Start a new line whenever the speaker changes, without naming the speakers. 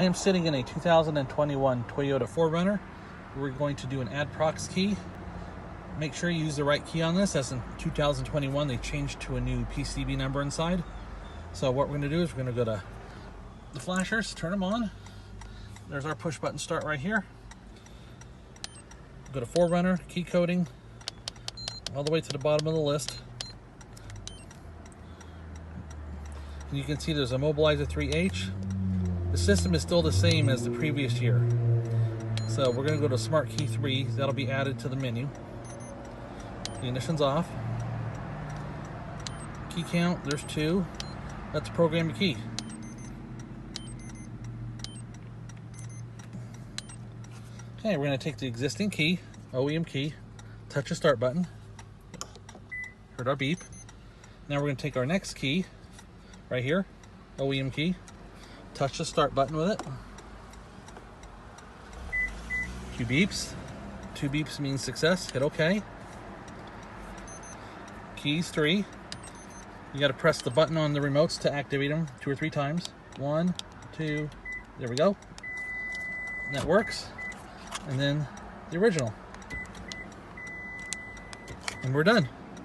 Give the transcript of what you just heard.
I am sitting in a 2021 Toyota 4Runner. We're going to do an add prox key. Make sure you use the right key on this, as in 2021 they changed to a new PCB number inside. So what we're going to do is we're going to go to the flashers, turn them on. There's our push button start right here. Go to 4Runner, key coding, all the way to the bottom of the list. And you can see there's a Mobilizer 3H. The system is still the same as the previous year. So we're going to go to Smart Key 3. That'll be added to the menu. The ignition's off. Key count, there's 2. Let's program your key. Okay, we're going to take the existing key, OEM key, touch the start button. Heard our beep. Now we're going to take our next key, right here, OEM key, touch the start button with it. 2 beeps. 2 beeps means success. Hit OK. Keys 3. You got to press the button on the remotes to activate them 2 or 3 times. 1, 2, there we go. And that works. And then the original. And we're done.